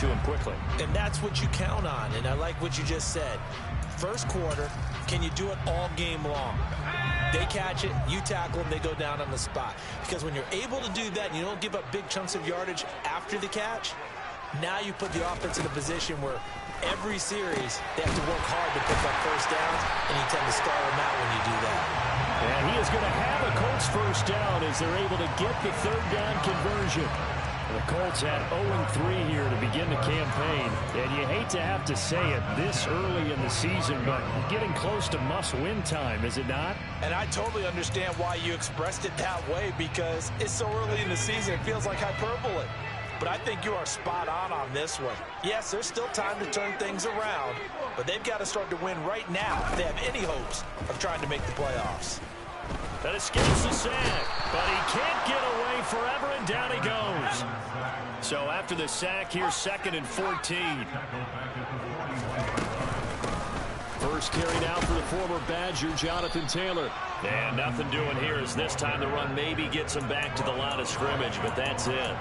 to him quickly. And that's what you count on, and I like what you just said. First quarter, can you do it all game long? They catch it, you tackle them, they go down on the spot. Because when you're able to do that and you don't give up big chunks of yardage after the catch, now you put the offense in a position where every series they have to work hard to pick up first downs, and you tend to stall them out when you do that. And he is going to have a Colts first down as they're able to get the third down conversion. The Colts had 0-3 here to begin the campaign, and you hate to have to say it this early in the season, but getting close to must-win time, is it not? And I totally understand why you expressed it that way, because it's so early in the season, it feels like hyperbole. But I think you are spot on this one. Yes, there's still time to turn things around, but they've got to start to win right now if they have any hopes of trying to make the playoffs. That escapes the sack, but he can't get away forever, and down he goes. So after the sack, here's 2nd and 14. First carry now for the former Badger, Jonathan Taylor. And nothing doing here as this time the run maybe gets him back to the line of scrimmage, but that's it.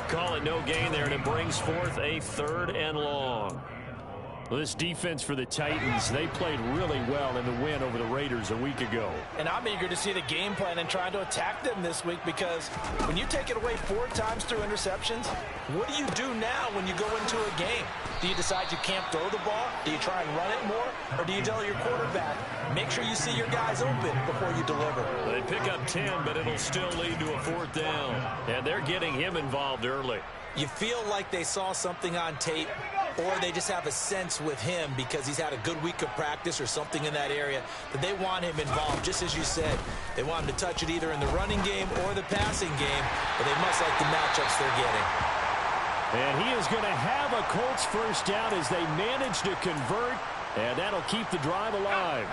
Call it no gain there, and it brings forth a 3rd and long. Well, this defense for the Titans, they played really well in the win over the Raiders a week ago. And I'm eager to see the game plan and trying to attack them this week, because when you take it away 4 times through interceptions, what do you do now when you go into a game? Do you decide you can't throw the ball? Do you try and run it more? Or do you tell your quarterback, make sure you see your guys open before you deliver? They pick up 10, but it'll still lead to a 4th down. And they're getting him involved early. You feel like they saw something on tape, or they just have a sense with him because he's had a good week of practice or something in that area that they want him involved. Just as you said, they want him to touch it either in the running game or the passing game, but they must like the matchups they're getting. And he is going to have a Colts first down as they manage to convert, and that'll keep the drive alive.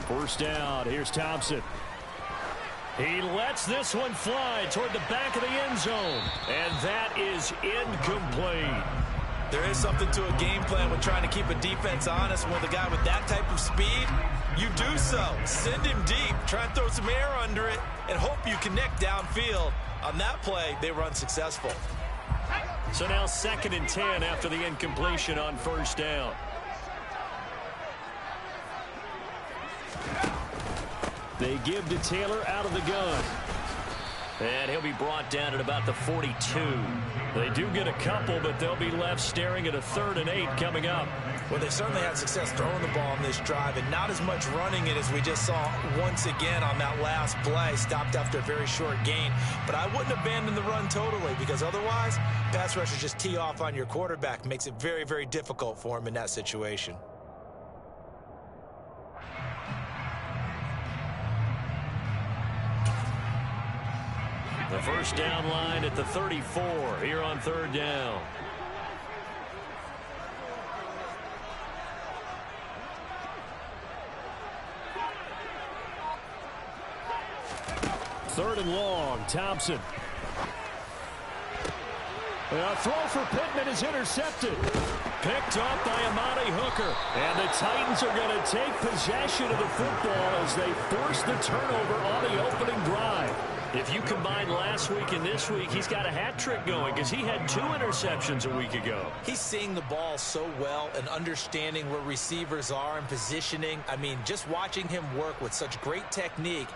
First down, here's Thompson. He lets this one fly toward the back of the end zone, and that is incomplete. There is something to a game plan with trying to keep a defense honest. With a guy with that type of speed, you do so. Send him deep, try and throw some air under it, and hope you connect downfield. On that play, they run successful. So now 2nd and 10 after the incompletion on first down. They give to Taylor out of the gun. And he'll be brought down at about the 42. They do get a couple, but they'll be left staring at a 3rd and 8 coming up. Well, they certainly had success throwing the ball on this drive, and not as much running it as we just saw once again on that last play. Stopped after a very short gain. But I wouldn't abandon the run totally, because otherwise, pass rushers just tee off on your quarterback. Makes it very, very difficult for him in that situation. The first down line at the 34 here on 3rd down. Third and long, Thompson. A throw for Pittman is intercepted. Picked up by Amani Hooker. And the Titans are going to take possession of the football as they force the turnover on the opening drive. If you combine last week and this week, he's got a hat trick going because he had 2 interceptions a week ago. He's seeing the ball so well and understanding where receivers are and positioning. I mean, just watching him work with such great technique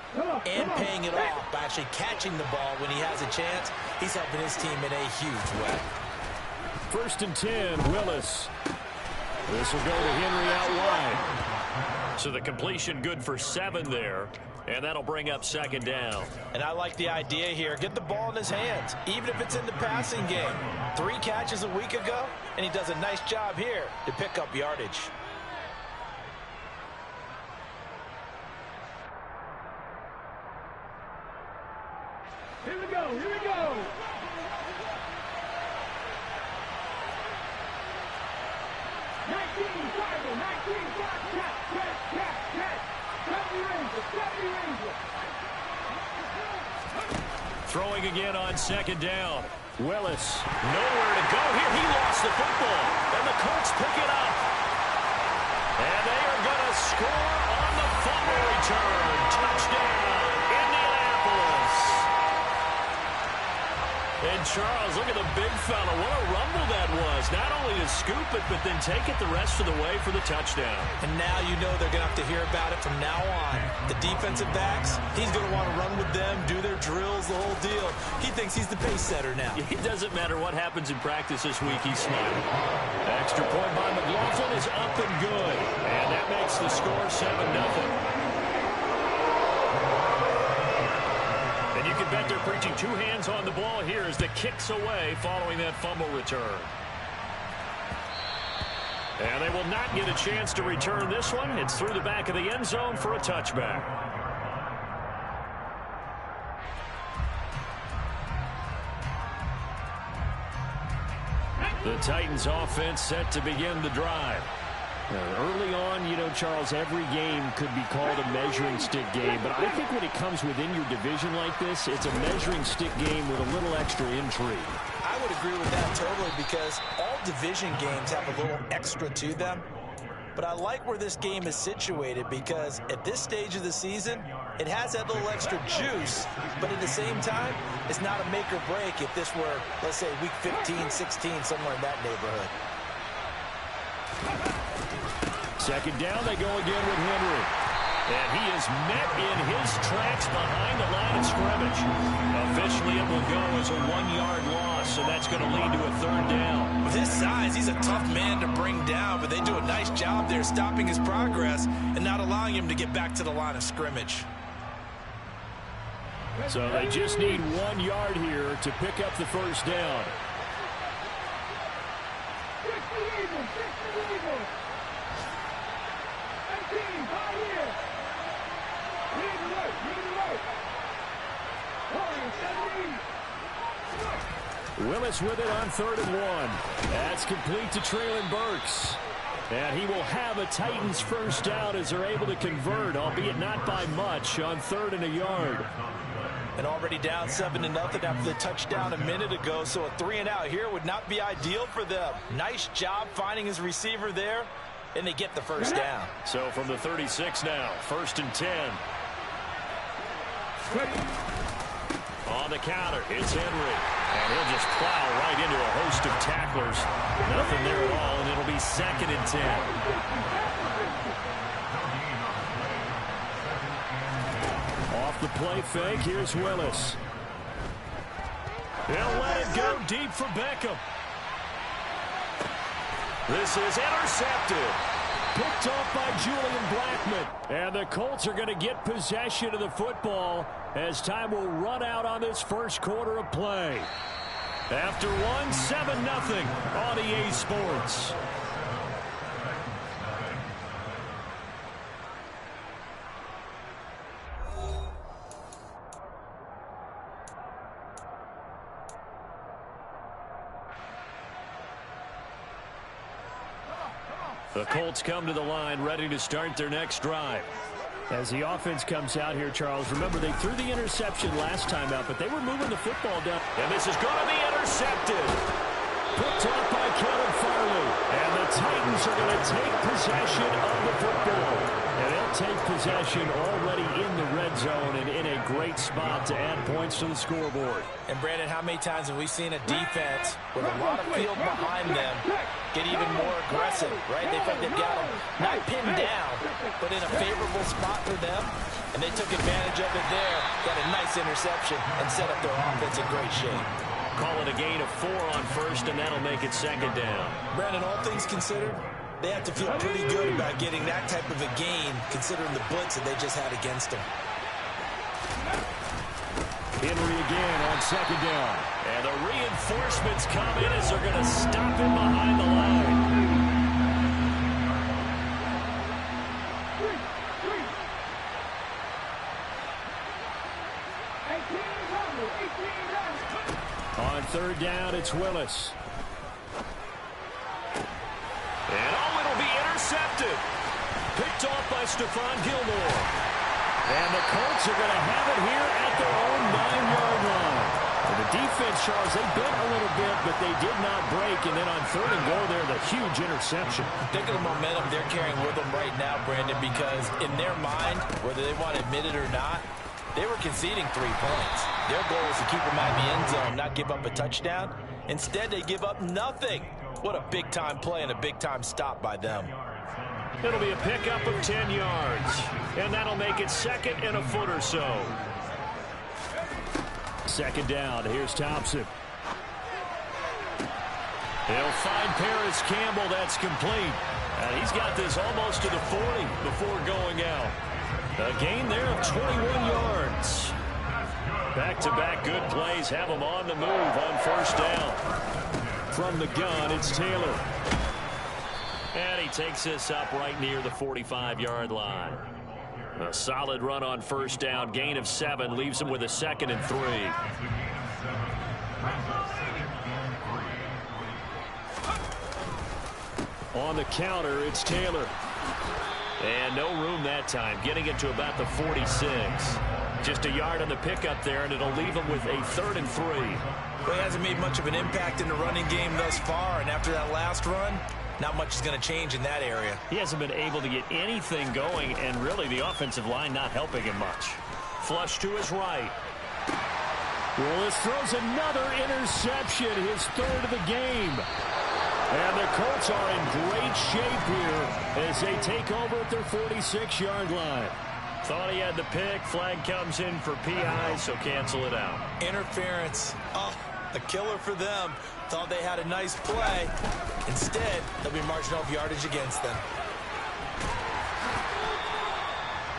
and paying it off by actually catching the ball when he has a chance, he's helping his team in a huge way. 1st and 10, Willis. This will go to Henry out wide. So the completion good for 7 there. And that'll bring up 2nd down. And I like the idea here. Get the ball in his hands, even if it's in the passing game. 3 catches a week ago, and he does a nice job here to pick up yardage. Here we go, here we go. Throwing again on 2nd down. Willis, nowhere to go here. He lost the football, and the Colts pick it up. And they are going to score on the fumble return. Touchdown. And Charles, look at the big fella. What a rumble that was. Not only to scoop it, but then take it the rest of the way for the touchdown. And now you know they're going to have to hear about it from now on. The defensive backs, he's going to want to run with them, do their drills, the whole deal. He thinks he's the pace setter now. It doesn't matter what happens in practice this week, he's smiling. Extra point by McLaughlin is up and good. And that makes the score 7-0. And you can bet they're preaching two hands on the ball here as the kick's away following that fumble return. And they will not get a chance to return this one. It's through the back of the end zone for a touchback. The Titans offense set to begin the drive. Early on, you know, Charles, every game could be called a measuring stick game. But I think when it comes within your division like this, it's a measuring stick game with a little extra intrigue. I would agree with that totally because all division games have a little extra to them. But I like where this game is situated because at this stage of the season, it has that little extra juice. But at the same time, it's not a make or break if this were, let's say, week 15, 16, somewhere in that neighborhood. Second down, they go again with Henry. And he is met in his tracks behind the line of scrimmage. Officially, it will go as a 1-yard loss, so that's going to lead to a third down. With his size, he's a tough man to bring down, but they do a nice job there stopping his progress and not allowing him to get back to the line of scrimmage. So they just need 1 yard here to pick up the first down. Willis with it on 3rd and 1. That's complete to Traylon Burks. And he will have a Titans first down as they're able to convert, albeit not by much, on 3rd and a yard. And already down 7-0 after the touchdown a minute ago, so a 3-and-out here would not be ideal for them. Nice job finding his receiver there, and they get the first down. So from the 36 now, 1st and 10. On the counter, it's Henry. And he'll just plow right into a host of tacklers. Nothing there at all, and it'll be 2nd and 10. Off the play fake, here's Willis. He'll let it go deep for Beckham. This is intercepted. Picked off by Julian Blackmon. And the Colts are going to get possession of the football as time will run out on this first quarter of play. After 7-0 on EA Sports. The Colts come to the line, ready to start their next drive. As the offense comes out here, Charles, remember they threw the interception last time out, but they were moving the football down. And this is going to be intercepted. Picked off by Kevin Farley. And the Titans are going to take possession of the football. And they'll take possession already in the red zone and in a great spot to add points to the scoreboard. And Brandon, how many times have we seen a defense with a lot of field behind them get even more aggressive, right? They think they've got them not pinned down, but in a favorable spot for them, and they took advantage of it there, got a nice interception, and set up their offense in great shape. Call it a gain of 4 on 1st, and that'll make it 2nd down. Brandon, all things considered, they have to feel pretty good about getting that type of a gain, considering the blitz that they just had against them. Henry again on 2nd down. And the reinforcements come in as they're going to stop him behind the line. On 3rd down, it's Willis. And it'll be intercepted. Picked off by Stephon Gilmore. And the Colts are going to have it here at their own 9-yard line. And the defense, Charles, they bent a little bit, but they did not break. And then on 3rd and goal there, the huge interception. Think of the momentum they're carrying with them right now, Brandon, because in their mind, whether they want to admit it or not, they were conceding 3 points. Their goal is to keep them out of the end zone, not give up a touchdown. Instead, they give up nothing. What a big-time play and a big-time stop by them. It'll be a pickup of 10 yards. And that'll make it 2nd and a foot or so. 2nd down. Here's Thompson. He'll find Paris Campbell. That's complete. And he's got this almost to the 40 before going out. A gain there of 21 yards. Back-to-back good plays have him on the move on 1st down. From the gun, it's Taylor. And he takes this up right near the 45-yard line. A solid run on 1st down. Gain of 7 leaves him with a 2nd and 3. On the counter, it's Taylor. And no room that time, getting it to about the 46. Just a yard on the pickup there, and it'll leave him with a 3rd and 3. Well, he hasn't made much of an impact in the running game thus far, and after that last run, not much is going to change in that area. He hasn't been able to get anything going, and really the offensive line not helping him much. Flush to his right. Willis throws another interception, his 3rd of the game. And the Colts are in great shape here as they take over at their 46-yard line. Thought he had the pick. Flag comes in for PI, so cancel it out. Interference. Oh, a killer for them. Thought they had a nice play. Instead, they'll be marching off yardage against them.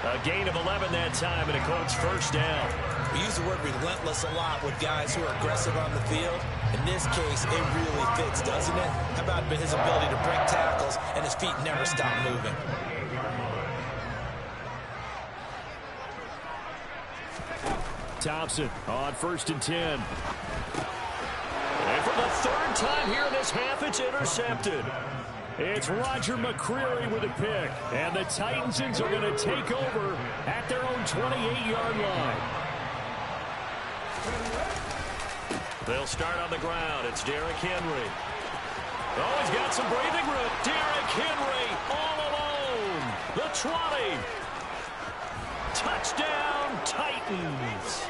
A gain of 11 that time, and a Colts 1st down. We use the word relentless a lot with guys who are aggressive on the field. In this case, it really fits, doesn't it? How about his ability to break tackles and his feet never stop moving? Thompson on 1st and 10. And for the 3rd time here in this half, it's intercepted. It's Roger McCreary with a pick. And the Titans are going to take over at their own 28-yard line. They'll start on the ground. It's Derrick Henry. Oh, he's got some breathing room. Derrick Henry all alone. The 20. Touchdown, Titans.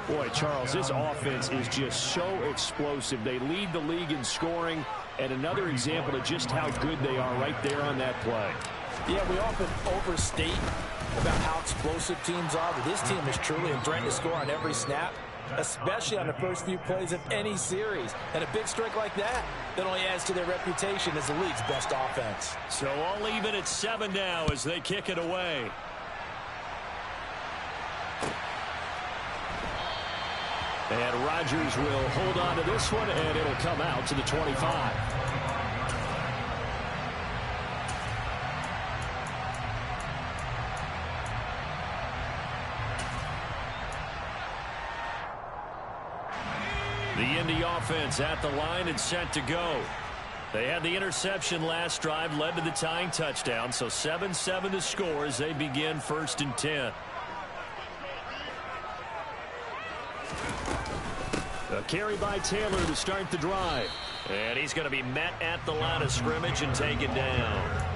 Boy, Charles, this offense is just so explosive. They lead the league in scoring, and another example of just how good they are right there on that play. Yeah, we often overstate about how explosive teams are, but this team is truly a threat to score on every snap, especially on the first few plays of any series. And a big strike like that only adds to their reputation as the league's best offense. So all even at 7 now as they kick it away. And Rodgers will hold on to this one, and it'll come out to the 25. The Indy offense at the line and set to go. They had the interception last drive, led to the tying touchdown, so 7-7 to score as they begin 1st and 10. A carry by Taylor to start the drive. And he's going to be met at the line of scrimmage and taken down.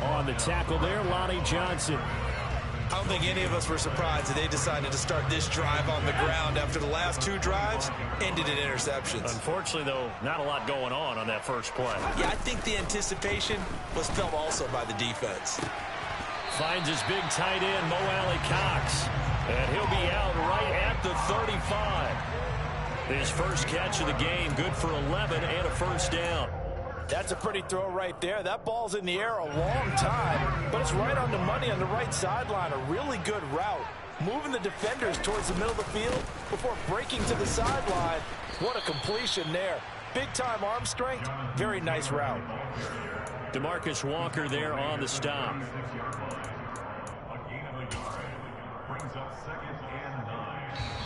On the tackle there, Lonnie Johnson. I don't think any of us were surprised that they decided to start this drive on the ground after the last 2 drives ended in interceptions. Unfortunately, though, not a lot going on that first play. Yeah, I think the anticipation was felt also by the defense. Finds his big tight end, Mo Alley Cox. And he'll be out right at the 35. His first catch of the game, good for 11 and a 1st down. That's a pretty throw right there. That ball's in the air a long time, but it's right on the money on the right sideline. A really good route. Moving the defenders towards the middle of the field before breaking to the sideline. What a completion there. Big-time arm strength. Very nice route. DeMarcus Walker there on the stop.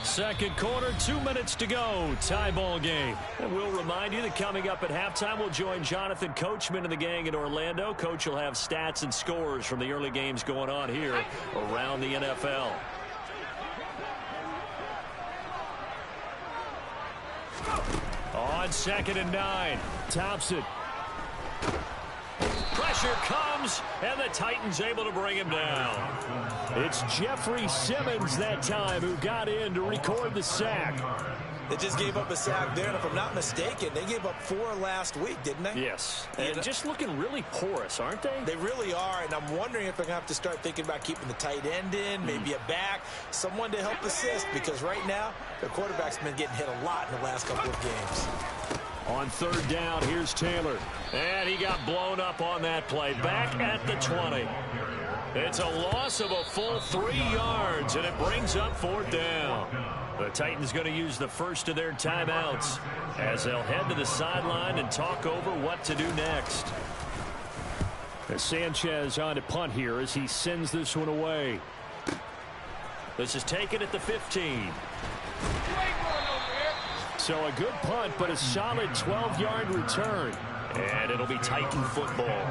Second quarter, 2 minutes to go. Tie ball game. And we'll remind you that coming up at halftime, we'll join Jonathan Coachman and the gang in Orlando. Coach will have stats and scores from the early games going on here around the NFL. On 2nd and 9. Thompson. Pressure Pressure comes, and the Titans able to bring him down. It's Jeffrey Simmons that time who got in to record the sack. They just gave up a sack there, and if I'm not mistaken, they gave up 4 last week, didn't they? Yes. And just looking really porous, aren't they? They really are, and I'm wondering if they're going to have to start thinking about keeping the tight end in, maybe a back, someone to help assist, because right now, their quarterback's been getting hit a lot in the last couple of games. On third down, here's Taylor. And he got blown up on that play. Back at the 20. It's a loss of a full 3 yards, and it brings up 4th down. The Titans going to use the first of their timeouts as they'll head to the sideline and talk over what to do next. Sanchez on to punt here as he sends this one away. This is taken at the 15. So a good punt, but a solid 12-yard return. And it'll be Titan football.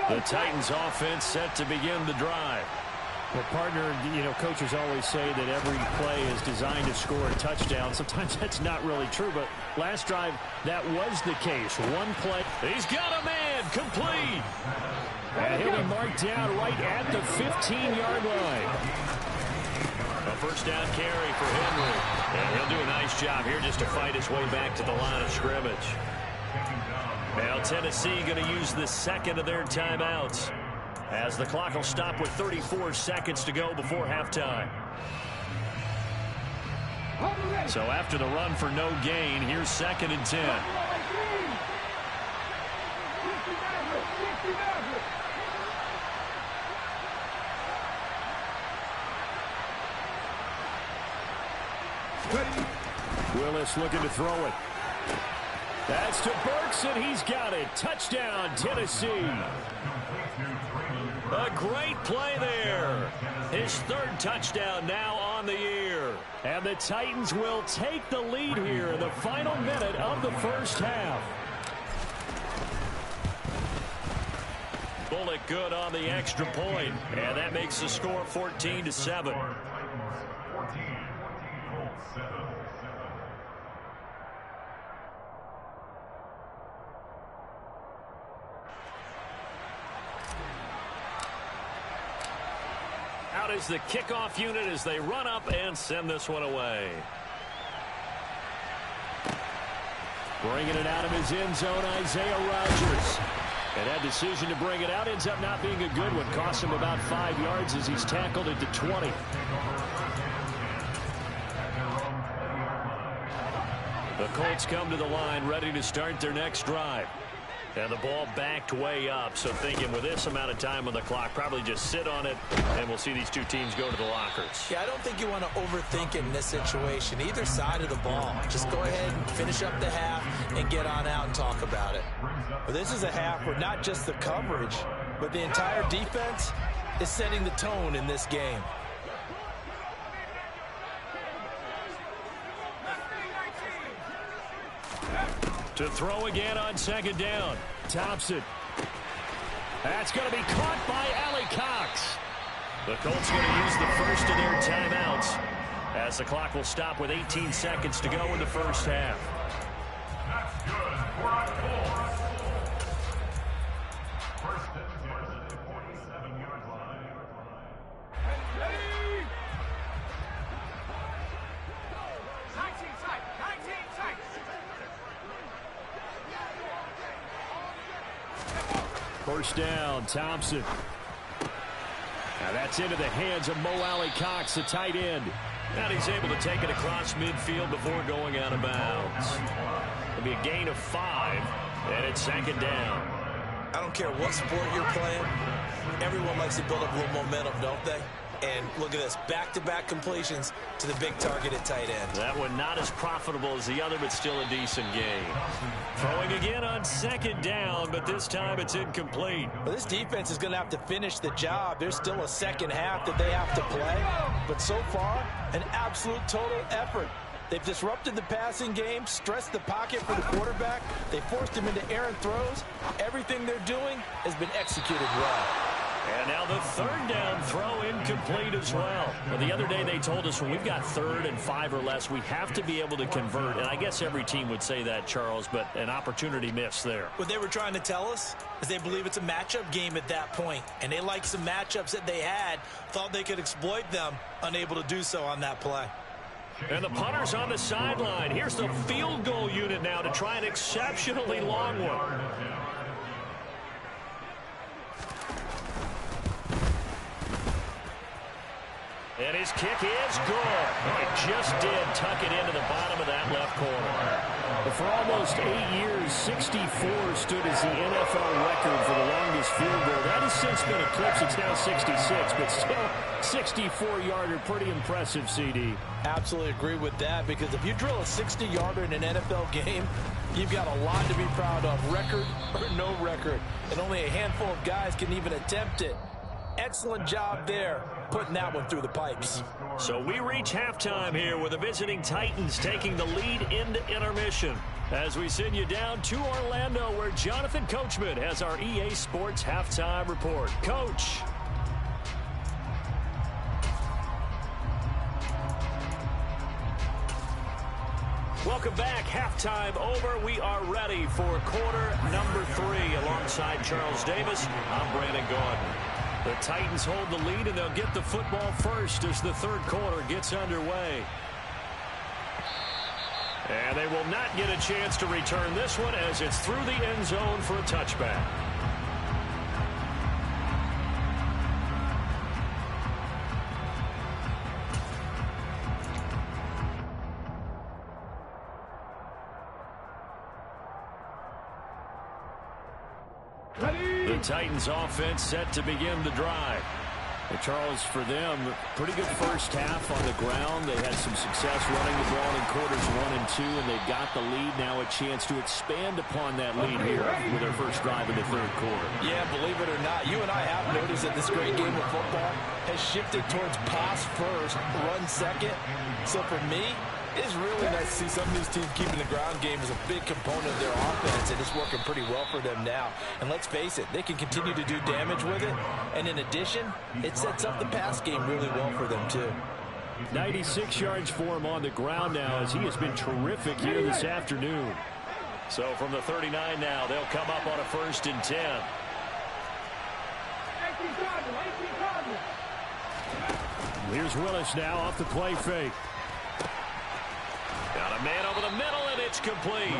The Titans offense set to begin the drive. Well, partner, coaches always say that every play is designed to score a touchdown. Sometimes that's not really true, but last drive, that was the case. One play. He's got a man, complete. And he'll be marked down right at the 15-yard line. A first down carry for Henry. And he'll do a nice job here just to fight his way back to the line of scrimmage. Now Tennessee going to use the second of their timeouts as the clock will stop with 34 seconds to go before halftime. So after the run for no gain, here's 2nd and 10. Willis looking to throw it. That's to Burks, and he's got it. Touchdown, Tennessee. A great play there. His 3rd touchdown now on the year. And the Titans will take the lead here in the final minute of the first half. Bullock good on the extra point, and that makes the score 14-7. Out is the kickoff unit as they run up and send this one away. Bringing it out of his end zone, Isaiah Rodgers. And that decision to bring it out ends up not being a good one. Costs him about 5 yards as he's tackled at the 20. The Colts come to the line ready to start their next drive. And the ball backed way up, so thinking with this amount of time on the clock, probably just sit on it, and we'll see these two teams go to the lockers. Yeah, I don't think you want to overthink it in this situation. Either side of the ball. Just go ahead and finish up the half and get on out and talk about it. Well, this is a half where not just the coverage, but the entire defense is setting the tone in this game. To throw again on 2nd down. Thompson. That's going to be caught by Allie Cox. The Colts going to use the first of their timeouts as the clock will stop with 18 seconds to go in the first half. That's good. We're on 4. First and 10 at the 47-yard line. Ready? 19 tight. 19 tight. First down, Thompson. Now that's into the hands of Mo Alley Cox, the tight end. And he's able to take it across midfield before going out of bounds. It'll be a gain of 5, and it's 2nd down. I don't care what sport you're playing. Everyone likes to build up a little momentum, don't they? And look at this, back-to-back completions to the big target at tight end. That one not as profitable as the other, but still a decent gain. Throwing again on second down, but this time it's incomplete. Well, this defense is going to have to finish the job. There's still a second half that they have to play. But so far, an absolute total effort. They've disrupted the passing game, stressed the pocket for the quarterback. They forced him into errant throws. Everything they're doing has been executed well. And now the third down throw incomplete as well. Well, the other day they told us when we've got 3rd and 5 or less, we have to be able to convert. And I guess every team would say that, Charles, but an opportunity missed there. What they were trying to tell us is they believe it's a matchup game at that point. And they liked some matchups that they had, thought they could exploit them, unable to do so on that play. And the punter's on the sideline. Here's the field goal unit now to try an exceptionally long one. And his kick is good. It just did tuck it into the bottom of that left corner. For almost 8 years, 64 stood as the NFL record for the longest field goal. That has since been eclipsed. It's now 66, but still 64-yarder. Pretty impressive, CD. Absolutely agree with that, because if you drill a 60-yarder in an NFL game, you've got a lot to be proud of, record or no record. And only a handful of guys can even attempt it. Excellent job there, putting that one through the pipes. So we reach halftime here with the visiting Titans taking the lead into intermission. As we send you down to Orlando, where Jonathan Coachman has our EA Sports halftime report. Coach. Welcome back. Halftime over. We are ready for quarter number 3. Alongside Charles Davis, I'm Brandon Gordon. The Titans hold the lead, and they'll get the football first as the third quarter gets underway. And they will not get a chance to return this one as it's through the end zone for a touchback. The Titans offense set to begin the drive. And Charles, for them, pretty good first half on the ground. They had some success running the ball in quarters 1 and 2, and they've got the lead now, a chance to expand upon that lead here with their first drive in the third quarter. Yeah, believe it or not, you and I have noticed that this great game of football has shifted towards pass first, run second. So for me, it's really nice to see some of these teams keeping the ground game as a big component of their offense, and it's working pretty well for them now. And let's face it, they can continue to do damage with it. And in addition, it sets up the pass game really well for them, too. 96 yards for him on the ground now, as he has been terrific here this afternoon. So from the 39 now, they'll come up on a 1st and 10. Here's Willis now off the play fake. Got a man over the middle, and it's complete.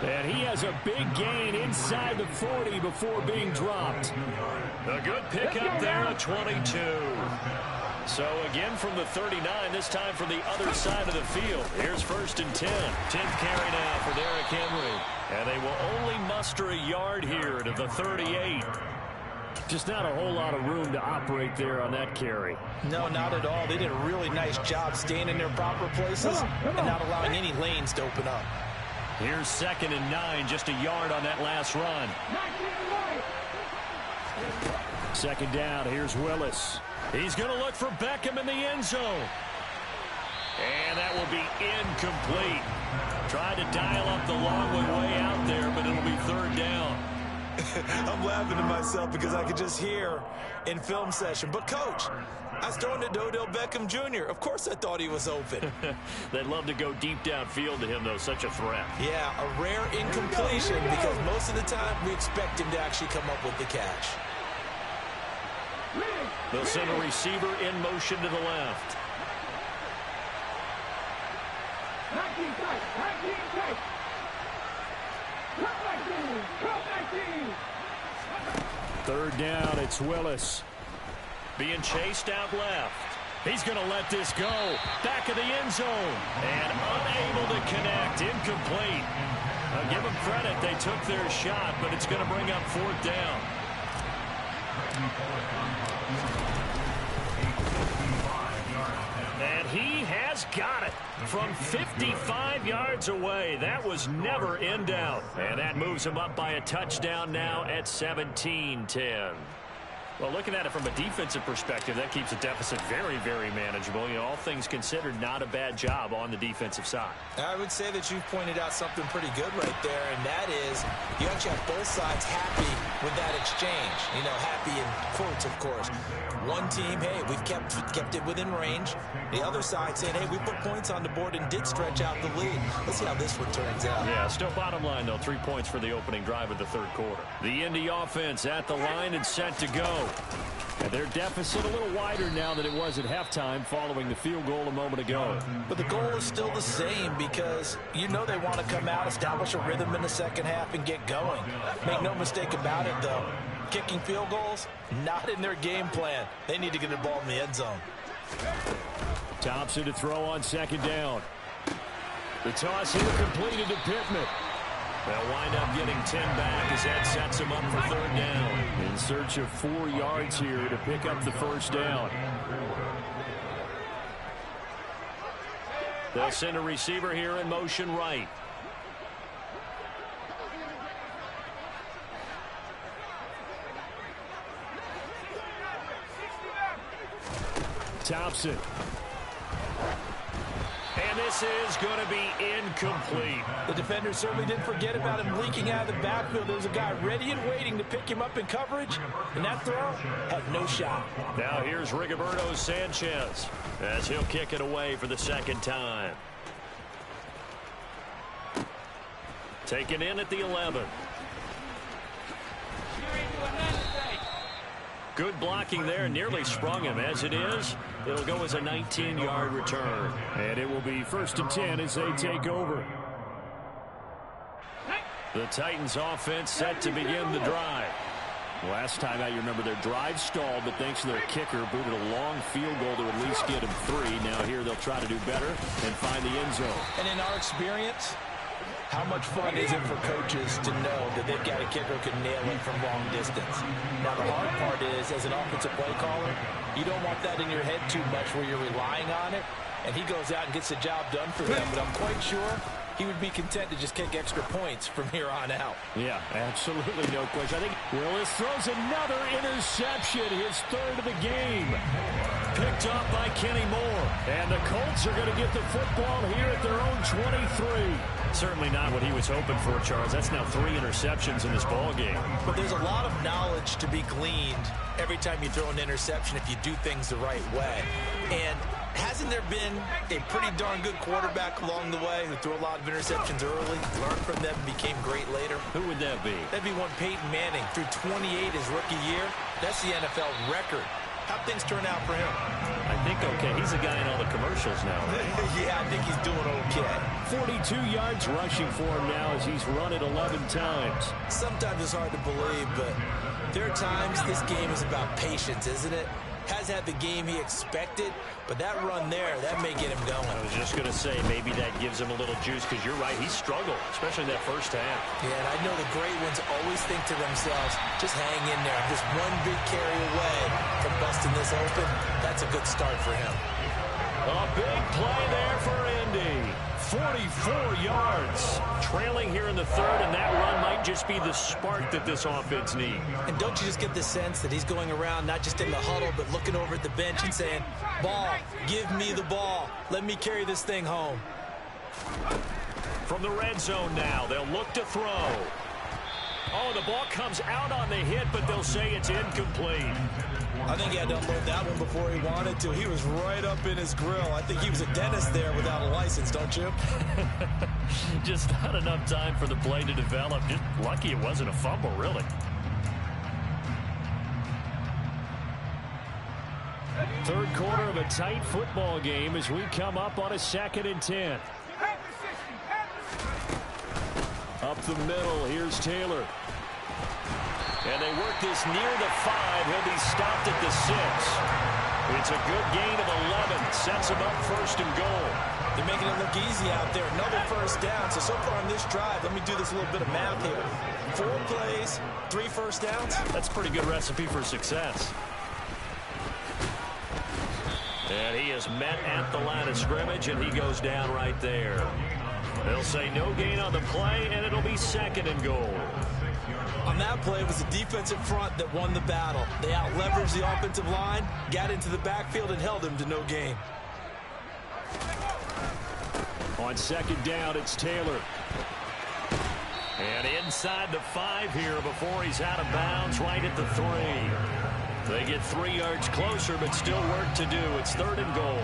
And he has a big gain inside the 40 before being dropped. A good pickup there at 22. So again from the 39, this time from the other side of the field. Here's 1st and 10. 10th carry now for Derrick Henry. And they will only muster a yard here to the 38. Just not a whole lot of room to operate there on that carry. No, not at all. They did a really nice job staying in their proper places and not allowing any lanes to open up. Here's 2nd and 9, just a yard on that last run. 2nd down, here's Willis. He's going to look for Beckham in the end zone. And that will be incomplete. Tried to dial up the long way out there, but it'll be 3rd down. I'm laughing to myself because I could just hear in film session. But, Coach, I was throwing to Odell Beckham Jr. Of course I thought he was open. They'd love to go deep downfield to him, though. Such a threat. Yeah, a rare incompletion because most of the time we expect him to actually come up with the catch. They'll send a receiver in motion to the left. Third down, it's Willis. Being chased out left. He's going to let this go. Back of the end zone. And unable to connect. Incomplete. I'll give them credit. They took their shot, but it's going to bring up 4th down. He's got it from 55 yards away. That was never in doubt. And that moves him up by a touchdown now at 17-10. Well, looking at it from a defensive perspective, that keeps the deficit very, very manageable. You know, all things considered, not a bad job on the defensive side. I would say that you've pointed out something pretty good right there, and that is you actually have both sides happy with that exchange. You know, happy in quotes, of course. One team, hey, we've kept it within range. The other side saying, hey, we put points on the board and did stretch out the lead. Let's see how this one turns out. Yeah, still bottom line, though, 3 points for the opening drive of the third quarter. The Indy offense at the line and set to go. And their deficit a little wider now than it was at halftime following the field goal a moment ago. But the goal is still the same because you know they want to come out, establish a rhythm in the second half, and get going. Make no mistake about it, though. Kicking field goals, not in their game plan. They need to get the ball in the end zone. Thompson to throw on second down. The toss here completed to Pittman. They'll wind up getting 10 back as that sets him up for third down. In search of 4 yards here to pick up the first down. They'll send a receiver here in motion right. Thompson. And this is going to be incomplete. The defender certainly didn't forget about him leaking out of the backfield. There was a guy ready and waiting to pick him up in coverage, and that throw had no shot. Now here's Rigoberto Sanchez as he'll kick it away for the second time. Taken in at the 11. Good blocking there, nearly sprung him. As it is, it'll go as a 19-yard return. And it will be 1st and 10 as they take over. The Titans offense set to begin the drive. Last time out, you remember their drive stalled, but thanks to their kicker, booted a long field goal to at least get them 3. Now here they'll try to do better and find the end zone. And in our experience, how much fun is it for coaches to know that they've got a kicker who can nail it from long distance? Now, the hard part is, as an offensive play caller, you don't want that in your head too much where you're relying on it, and he goes out and gets the job done for them. But I'm quite sure he would be content to just kick extra points from here on out. Yeah, absolutely no question. I think Willis throws another interception, his 3rd of the game. Picked up by Kenny Moore. And the Colts are going to get the football here at their own 23. Certainly not what he was hoping for, Charles. That's now 3 interceptions in this ball game. But there's a lot of knowledge to be gleaned every time you throw an interception if you do things the right way. And hasn't there been a pretty darn good quarterback along the way who threw a lot of interceptions early, learned from them, and became great later? Who would that be? That'd be one Peyton Manning. Threw 28 his rookie year. That's the NFL record. How'd things turn out for him? I think okay. He's a guy in all the commercials now, right? Yeah, I think he's doing okay. 42 yards rushing for him now as he's run it 11 times. Sometimes it's hard to believe, but there are times this game is about patience, isn't it? Has had the game he expected, but that run there, that may get him going. I was just going to say maybe that gives him a little juice because you're right, he struggled, especially in that first half. Yeah, and I know the great ones always think to themselves, just hang in there. I'm just one big carry away from busting this open. That's a good start for him. A big play there for Indy. 44 yards. Trailing here in the 3rd, and that run might just be the spark that this offense needs. And don't you just get the sense that he's going around not just in the huddle, but looking over at the bench and saying, ball, give me the ball. Let me carry this thing home. From the red zone now, they'll look to throw. Oh, the ball comes out on the hit, but they'll say it's incomplete. I think he had to unload that one before he wanted to. He was right up in his grill. I think he was a dentist there without a license, don't you? Just not enough time for the play to develop. Just lucky it wasn't a fumble, really. Third quarter of a tight football game as we come up on a 2nd and 10. Up the middle, here's Taylor. And they work this near the 5. He'll be stopped at the 6. It's a good gain of 11. Sets him up 1st and goal. They're making it look easy out there. Another first down. So far on this drive, let me do this little bit of math here. 4 plays, 3 first downs. That's a pretty good recipe for success. And he is met at the line of scrimmage, and he goes down right there. They'll say no gain on the play, and it'll be 2nd and goal. On that play, it was the defensive front that won the battle. They out-leveraged the offensive line, got into the backfield, and held him to no gain. On 2nd down, it's Taylor. And inside the 5 here before he's out of bounds, right at the 3. They get 3 yards closer, but still work to do. It's 3rd and goal.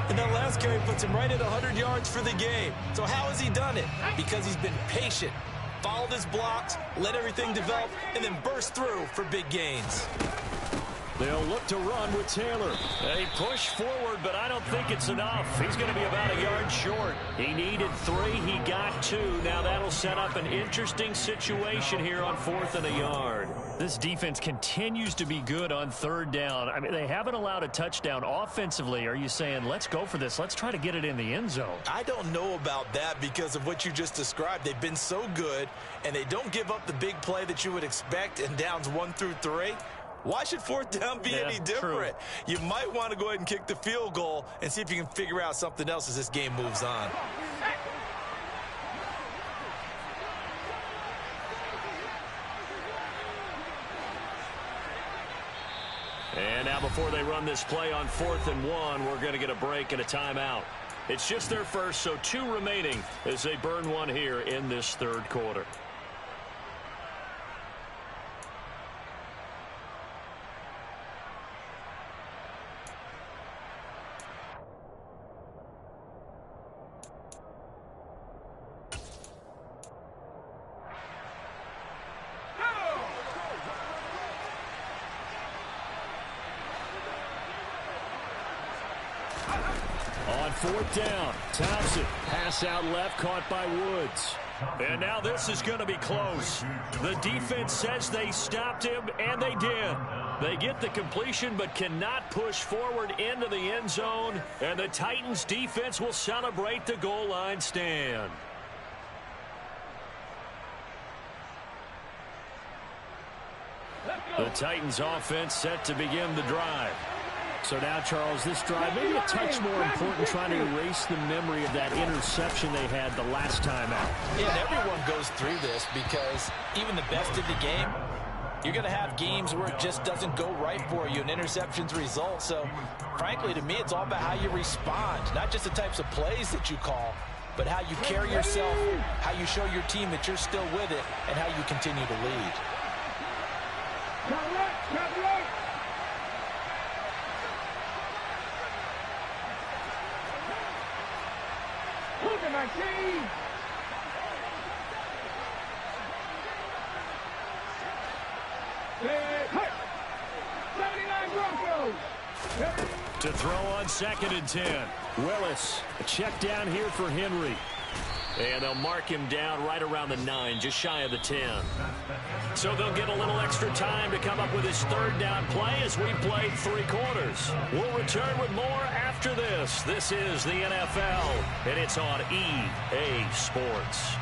And that last carry puts him right at 100 yards for the game. So how has he done it? Because he's been patient, followed his blocks, let everything develop, and then burst through for big gains. They'll look to run with Taylor. They push forward, but I don't think it's enough. He's going to be about a yard short. He needed 3. He got 2. Now that'll set up an interesting situation here on 4th and a yard. This defense continues to be good on 3rd down. I mean, they haven't allowed a touchdown offensively. Are you saying, let's go for this? Let's try to get it in the end zone. I don't know about that because of what you just described. They've been so good, and they don't give up the big play that you would expect in downs 1 through 3. Why should 4th down be any different? True. You might want to go ahead and kick the field goal and see if you can figure out something else as this game moves on. And now before they run this play on 4th and 1, we're going to get a break and a timeout. It's just their first, so 2 remaining as they burn 1 here in this 3rd quarter. On 4th down, Thompson, pass out left, caught by Woods. And now this is going to be close. The defense says they stopped him, and they did. They get the completion but cannot push forward into the end zone, and the Titans defense will celebrate the goal line stand. The Titans offense set to begin the drive. So now, Charles, this drive maybe a touch more important, trying to erase the memory of that interception they had the last time out. Yeah, and everyone goes through this because even the best of the game, you're going to have games where it just doesn't go right for you and interceptions result. So, frankly, to me, it's all about how you respond, not just the types of plays that you call, but how you carry yourself, how you show your team that you're still with it, and how you continue to lead. To throw on 2nd and 10. Willis, a check down here for Henry. And they'll mark him down right around the 9, just shy of the 10. So they'll get a little extra time to come up with his 3rd down play as we played 3 quarters. We'll return with more after this. This is the NFL, and it's on EA Sports.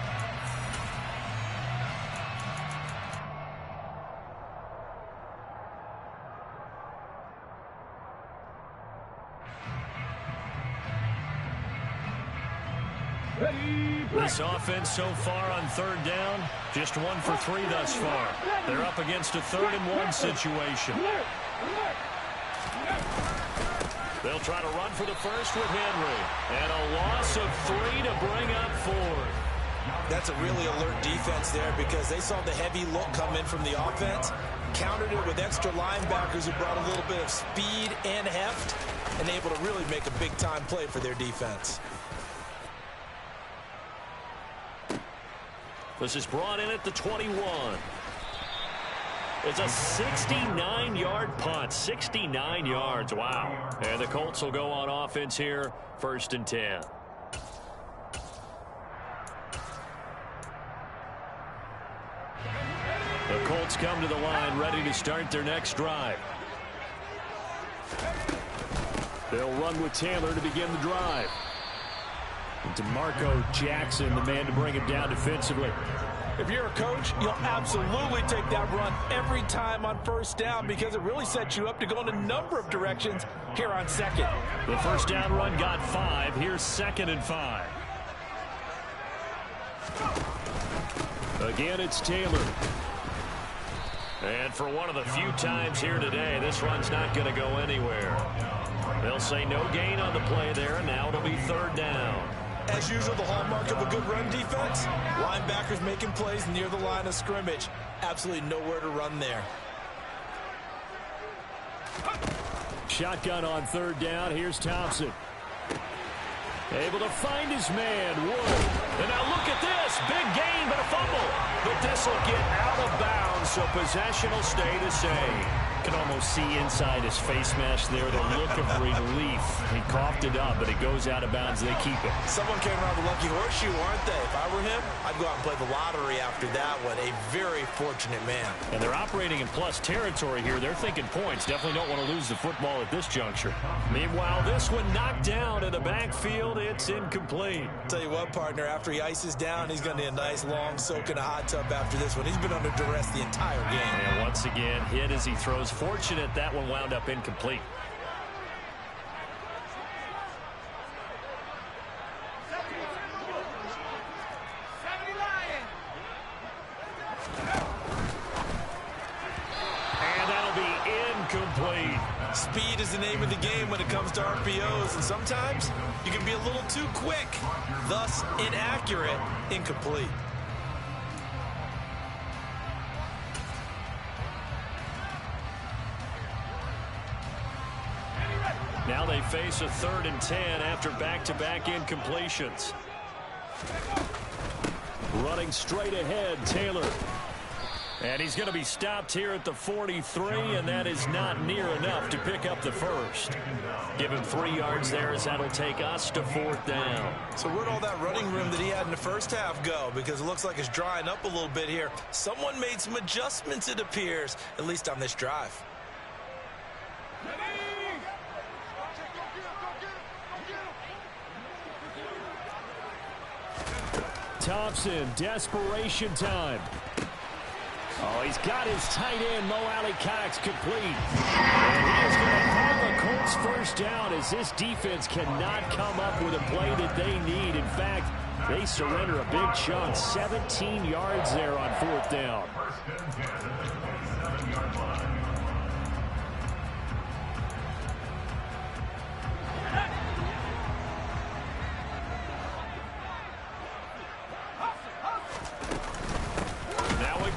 This offense so far on 3rd down, just 1 for 3 thus far. They're up against a 3rd and 1 situation. They'll try to run for the first with Henry. And a loss of 3 to bring up 4th. That's a really alert defense there because they saw the heavy look come in from the offense, countered it with extra linebackers who brought a little bit of speed and heft, and able to really make a big-time play for their defense. This is brought in at the 21. It's a 69-yard punt. 69 yards. Wow. And the Colts will go on offense here, 1st and 10. The Colts come to the line ready to start their next drive. They'll run with Taylor to begin the drive. And DeMarco Jackson, the man to bring him down defensively. If you're a coach, you'll absolutely take that run every time on 1st down because it really sets you up to go in a number of directions here on second. The first down run got 5. Here's 2nd and 5. Again, it's Taylor. And for one of the few times here today, this run's not going to go anywhere. They'll say no gain on the play there, and now it'll be 3rd down. As usual, the hallmark of a good run defense, linebackers making plays near the line of scrimmage. Absolutely nowhere to run there. Shotgun on 3rd down. Here's Thompson. Able to find his man, Wood. And now look at this. Big gain, but a fumble. But this will get out of bounds, so possession will stay the same. Can almost see inside his face mask there the look of relief. He coughed it up, but it goes out of bounds. They keep it. Someone came around the lucky horseshoe, aren't they? If I were him, I'd go out and play the lottery after that one. A very fortunate man. And they're operating in plus territory here. They're thinking points. Definitely don't want to lose the football at this juncture. Meanwhile, this one knocked down in the backfield. It's incomplete. Tell you what, partner, after he ices down, he's going to need a nice long soak in a hot tub after this one. He's been under duress the entire game. And once again, hit as he throws. Fortunate that one wound up incomplete. And that'll be incomplete. Speed is the name of the game when it comes to RPOs, and sometimes you can be a little too quick, thus inaccurate, incomplete. Now they face a 3rd and 10 after back-to-back incompletions. Running straight ahead, Taylor. And he's going to be stopped here at the 43, and that is not near enough to pick up the first. Give him 3 yards there as that'll take us to 4th down. So where'd all that running room that he had in the first half go? Because it looks like it's drying up a little bit here. Someone made some adjustments, it appears, at least on this drive. Thompson, desperation time. Oh, he's got his tight end, Mo Alley Cox, complete. And he is going to have a Colts first down as this defense cannot come up with a play that they need. In fact, they surrender a big chunk, 17 yards there on 4th down.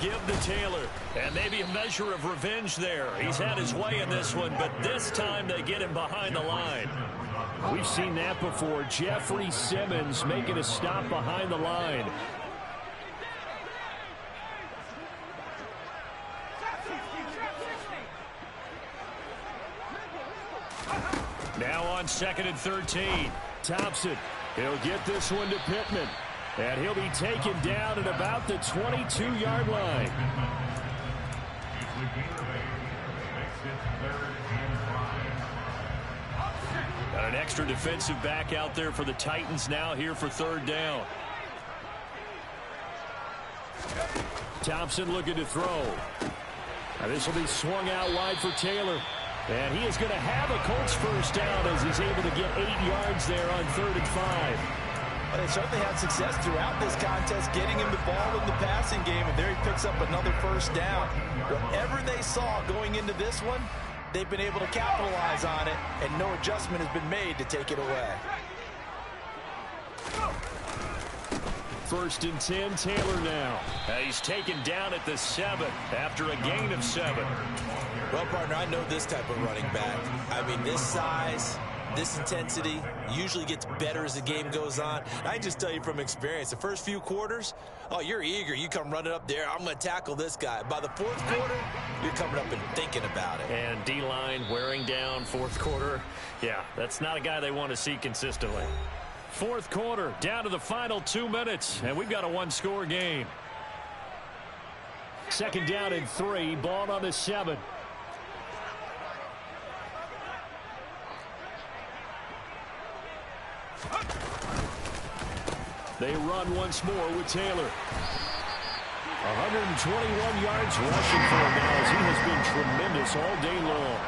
Give to Taylor, and maybe a measure of revenge there. He's had his way in this one, but this time they get him behind the line. We've seen that before. Jeffrey Simmons making a stop behind the line. Now on 2nd and 13. Thompson, he'll get this one to Pittman. And he'll be taken down at about the 22-yard line. Got an extra defensive back out there for the Titans now here for 3rd down. Thompson looking to throw. Now this will be swung out wide for Taylor. And he is going to have a Colts first down as he's able to get 8 yards there on 3rd and 5. They certainly had success throughout this contest, getting him the ball in the passing game, and there he picks up another first down. Whatever they saw going into this one, they've been able to capitalize on it, and no adjustment has been made to take it away. 1st and 10, Taylor now. He's taken down at the 7 after a gain of 7. Well, partner, I know this type of running back. I mean, this size, this intensity usually gets better as the game goes on. I can just tell you from experience, the first few quarters, oh, you're eager. You come running up there, I'm going to tackle this guy. By the 4th quarter, you're coming up and thinking about it. And D-line wearing down 4th quarter. Yeah, that's not a guy they want to see consistently. 4th quarter, down to the final 2 minutes, and we've got a 1-score game. 2nd down and 3, ball on the 7. They run once more with Taylor. 121 yards rushing for him now as he has been tremendous all day long.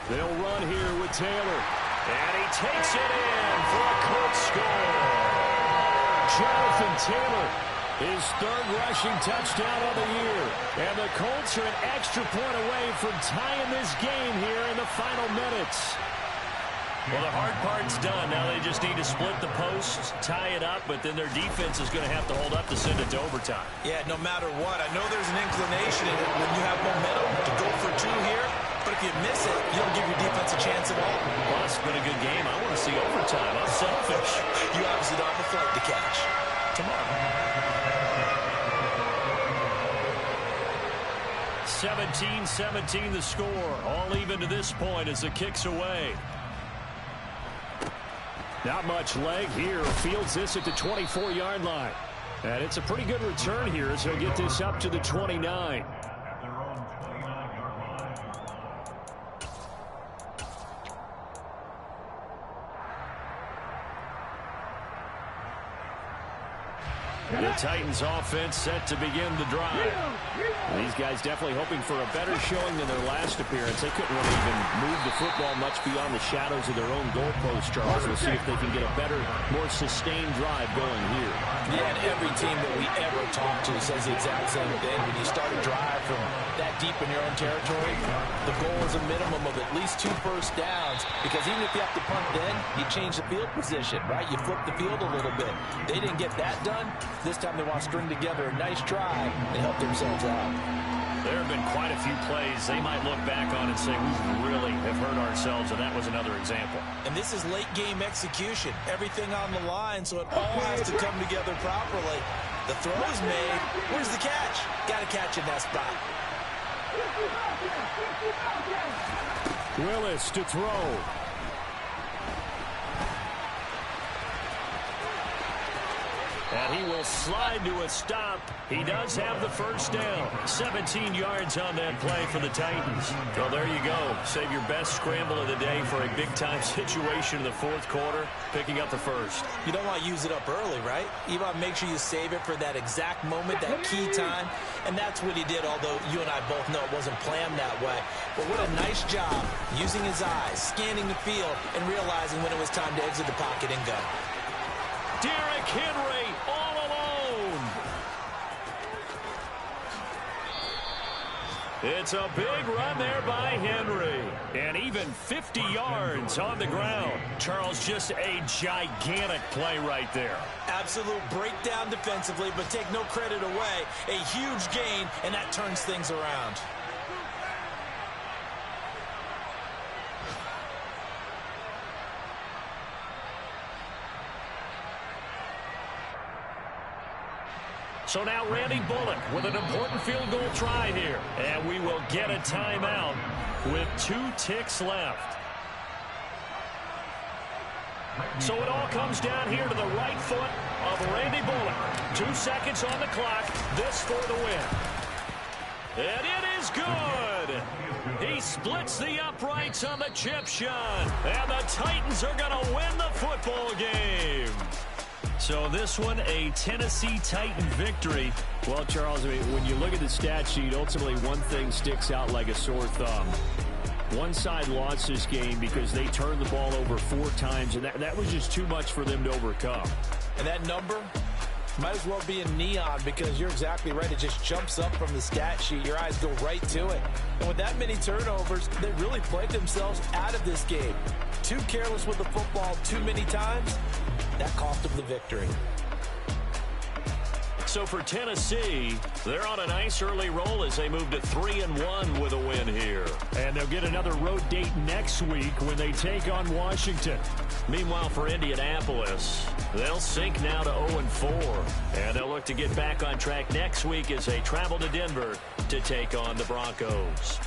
They'll run here with Taylor. And he takes it in for a Colts score. Jonathan Taylor, his third rushing touchdown of the year. And the Colts are an extra point away from tying this game here in the final minutes. Well, the hard part's done. Now they just need to split the posts, tie it up, but then their defense is going to have to hold up to send it to overtime. Yeah, no matter what. I know there's an inclination in it when you have momentum to go for two here, but if you miss it, you don't give your defense a chance at all. Well, it's been a good game. I want to see overtime. I'm selfish. You obviously don't have a flight to catch. Tomorrow. 17-17 the score. All even to this point as the kick's away. Not much leg here. Fields this at the 24-yard line. And it's a pretty good return here as he'll get this up to the 29. At their own 29-yard line. The Titans offense set to begin the drive. These guys definitely hoping for a better showing than their last appearance. They couldn't really even move the football much beyond the shadows of their own goalpost, Charles. We'll see if they can get a better, more sustained drive going here. Yeah, and every team that we ever talk to says the exact same thing. When you start a drive from that deep in your own territory, the goal is a minimum of at least 2 first downs, because even if you have to punt then, you change the field position, right? You flip the field a little bit. They didn't get that done. This time they want to string together a nice drive and help themselves out. There have been quite a few plays they might look back on and say, we really have hurt ourselves, and that was another example. And this is late-game execution. Everything on the line, so it all has to come together properly. The throw is made. Where's the catch? Got to catch in that spot. Willis to throw. And he will slide to a stop. He does have the first down. 17 yards on that play for the Titans. Well, there you go. Save your best scramble of the day for a big-time situation in the fourth quarter, picking up the first. You don't want to use it up early, right? You want to make sure you save it for that exact moment, that key time. And that's what he did, although you and I both know it wasn't planned that way. But what a nice job using his eyes, scanning the field, and realizing when it was time to exit the pocket and go. Derrick Henry all alone. It's a big run there by Henry. And even 50 yards on the ground. Charles, just a gigantic play right there. Absolute breakdown defensively, but take no credit away. A huge gain, and that turns things around. So now Randy Bullock with an important field goal try here. And we will get a timeout with 2 ticks left. So it all comes down here to the right foot of Randy Bullock. 2 seconds on the clock. This for the win. And it is good. He splits the uprights on the chip shot. And the Titans are going to win the football game. So this one, a Tennessee Titan victory. Well, Charles, I mean, when you look at the stat sheet, ultimately one thing sticks out like a sore thumb. One side lost this game because they turned the ball over 4 times, and that was just too much for them to overcome. And that number might as well be in neon, because you're exactly right. It just jumps up from the stat sheet. Your eyes go right to it. And with that many turnovers, they really played themselves out of this game. Too careless with the football too many times. That cost them the victory. So for Tennessee, they're on a nice early roll as they move to 3-1 with a win here. And they'll get another road date next week when they take on Washington. Meanwhile, for Indianapolis, they'll sink now to 0-4. And they'll look to get back on track next week as they travel to Denver to take on the Broncos.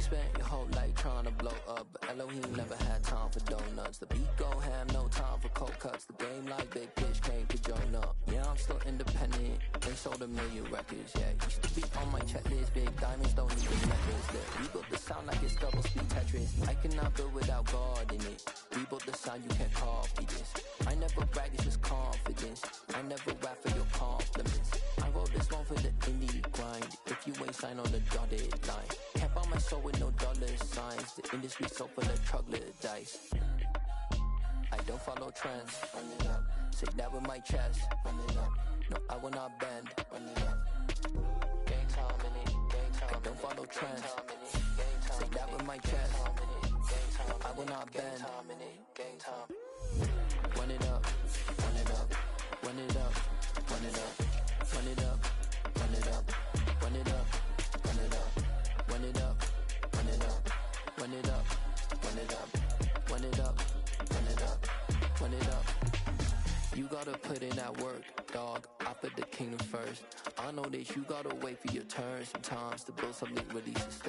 spent your whole life trying to blow up, but Elohim never had time for donuts. The beat go ham, no time for cold cuts. The game like Big Pitch came to join up. Yeah, I'm still independent, they sold 1 million records. Yeah, used to be on my checklist. Big diamonds don't need the necklace. Look, we built the sound like it's double speed Tetris. I cannot build without God in it. We built the sound, you can't copy this. I never brag, it's just confidence. I never rap for your compliments. I wrote this one for the indie grind. If you ain't signed on the dotted line, can't buy my soul with no dollar signs. The industry so full of troglodytes. I don't follow trends. Run it up. Say that with my chest. Run it up. No, I will not bend. Run it up. Gang time in it. Gang time. I don't follow trends. Say that with my chest. No, I will not bend. Gang time. Run it up. Run it up. Run it up. Run it up. Run it up. Run it up. Run it up. Run it up. Run it up. Run it up. Run it up. Run it up. Run it up. Run it up. Run it up. You gotta put in that work, dog. I put the kingdom first. I know that you gotta wait for your turn sometimes to build something really sustainable.